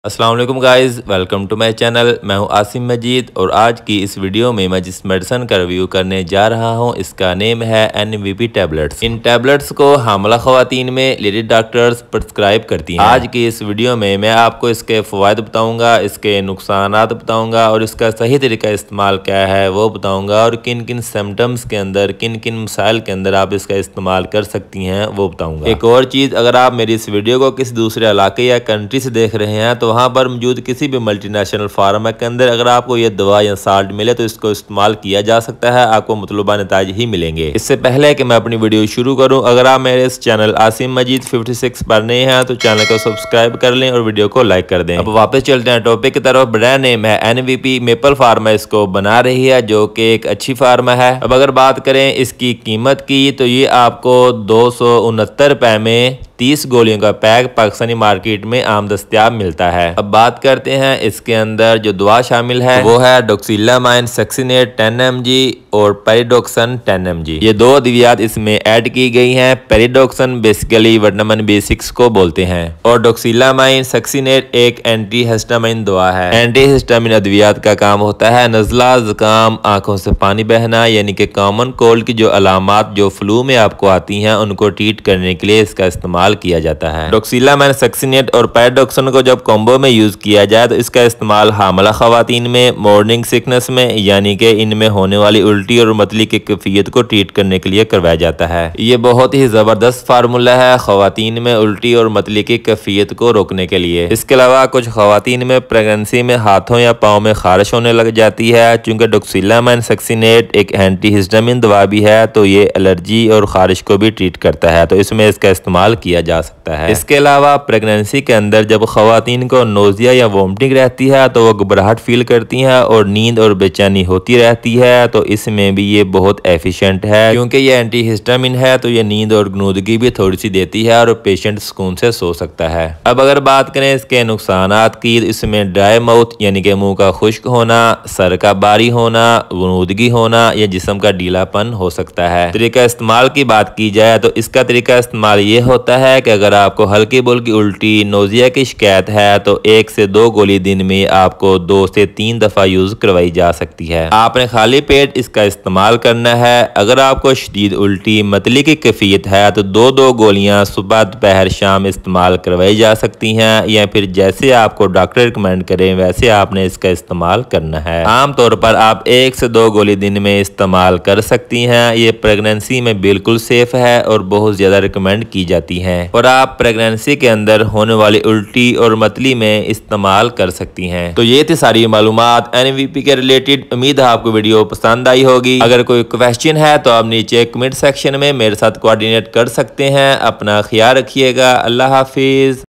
अस्सलाम वालेकुम guys, welcome to my channel. मैं हूं आसिम मजीद और आज की इस वीडियो में मैं जिस मेडिसिन का रिव्यू करने जा रहा हूं इसका नेम है NVP टैबलेट्स। इन टैबलेट्स को हामला ख़वातीन में लेडी डॉक्टर्स प्रिस्क्राइब करती हैं। आज की इस वीडियो में मैं आपको इसके फ़वाइद बताऊंगा, इसके नुकसानात बताऊंगा और इसका सही तरीका इस्तेमाल क्या है वो बताऊँगा और किन किन सिम्टम्स के अंदर, किन किन मसाइल के अंदर आप इसका इस्तेमाल कर सकती हैं वो बताऊँगा। एक और चीज़, अगर आप मेरी इस वीडियो को किसी दूसरे इलाके या कंट्री से देख रहे हैं तो वहाँ पर मौजूद किसी भी मल्टीनेशनल फार्मा के अंदर अगर आपको ये दवा या साल्ट मिले तो इसको इस्तेमाल किया जा सकता है, आपको मतलूबा नताइज ही मिलेंगे। इससे पहले कि मैं अपनी वीडियो शुरू करूं, अगर आप मेरे इस चैनल आसिम मजीद 56 पर नए हैं तो चैनल को सब्सक्राइब कर लें और वीडियो को लाइक कर दें। अब वापस चलते हैं टॉपिक की तरफ। ब्रांड नेम है NVP, मेपल फार्मा इसको बना रही है जो कि एक अच्छी फार्मा है। अब अगर बात करें इसकी कीमत की तो ये आपको 269 रुपए में 30 गोलियों का पैक पाकिस्तानी मार्केट में आम दस्तयाब मिलता है। अब बात करते हैं इसके अंदर जो दवा शामिल है वो है डॉक्सिलामाइन सक्सिनेट 10 mg और पेरिडोक्सन 10 mg। ये दो अद्वियात इसमें ऐड की गई हैं। पेरिडोक्सन बेसिकली विटामिन B6 को बोलते हैं और डॉक्सिलामाइन सक्सिनेट एक एंटी हिस्टामिन दवा है। एंटी हिस्टामिन अद्वियात का काम होता है नज़ला, जुकाम, आंखों से पानी बहना यानी कि कॉमन कोल्ड की जो अलामात जो फ्लू में आपको आती हैं उनको ट्रीट करने के लिए इसका इस्तेमाल किया जाता है। डॉक्सिलामाइन सक्सिनेट और पेरिडोक्सन को जब कॉम्बो में यूज किया जाए तो इसका इस्तेमाल हामला खवातीन में, मॉर्निंग सिकनेस में यानी कि इनमें होने वाली उल्टी और मतली की कैफियत को ट्रीट करने के लिए करवाया जाता है। ये बहुत ही जबरदस्त फार्मूला है खवातीन में उल्टी और मतली की कैफियत को रोकने के लिए। इसके अलावा कुछ खवातीन में प्रेगनेंसी में हाथों या पाँव में खारिश होने लग जाती है। चूंकि डॉक्सिलामाइन सक्सिनेट एक एंटी हिस्टामिन दवा भी है तो ये एलर्जी और खारिश को भी ट्रीट करता है, तो इसमें इसका इस्तेमाल किया जा सकता है। इसके अलावा प्रेगनेंसी के अंदर जब खवातीन को नोजिया या वोमिटिंग रहती है तो वो घबराहट फील करती हैं और नींद और बेचैनी होती रहती है, तो इसमें भी ये बहुत एफिशिएंट है। क्योंकि ये एंटी हिस्टामिन है तो ये नींद और गनूदगी भी थोड़ी सी देती है और पेशेंट सुकून से सो सकता है। अब अगर बात करें इसके नुकसानात की, इसमें ड्राई माउथ यानी कि मुंह का खुश्क होना, सर का भारी होना, गनूदगी होना या जिस्म का ढीलापन हो सकता है। तरीका इस्तेमाल की बात की जाए तो इसका तरीका इस्तेमाल ये होता है कि अगर आपको हल्की बुल्की उल्टी, नोजिया की शिकायत है तो 1 से 2 गोली दिन में आपको 2 से 3 दफा यूज करवाई जा सकती है। आपने खाली पेट इसका इस्तेमाल करना है। अगर आपको शदीद उल्टी, मतली की कैफियत है तो 2-2 गोलियां सुबह, दोपहर, शाम इस्तेमाल करवाई जा सकती हैं या फिर जैसे आपको डॉक्टर रिकमेंड करें वैसे आपने इसका इस्तेमाल करना है। आमतौर पर आप 1 से 2 गोली दिन में इस्तेमाल कर सकती हैं। ये प्रेगनेंसी में बिल्कुल सेफ है और बहुत ज्यादा रिकमेंड की जाती है और आप प्रेगनेंसी के अंदर होने वाली उल्टी और मतली में इस्तेमाल कर सकती हैं। तो ये थी सारी मालूमात NVP के रिलेटेड। उम्मीद है आपको वीडियो पसंद आई होगी। अगर कोई क्वेश्चन है तो आप नीचे कमेंट सेक्शन में मेरे साथ कोऑर्डिनेट कर सकते हैं। अपना ख्याल रखिएगा। अल्लाह हाफिज।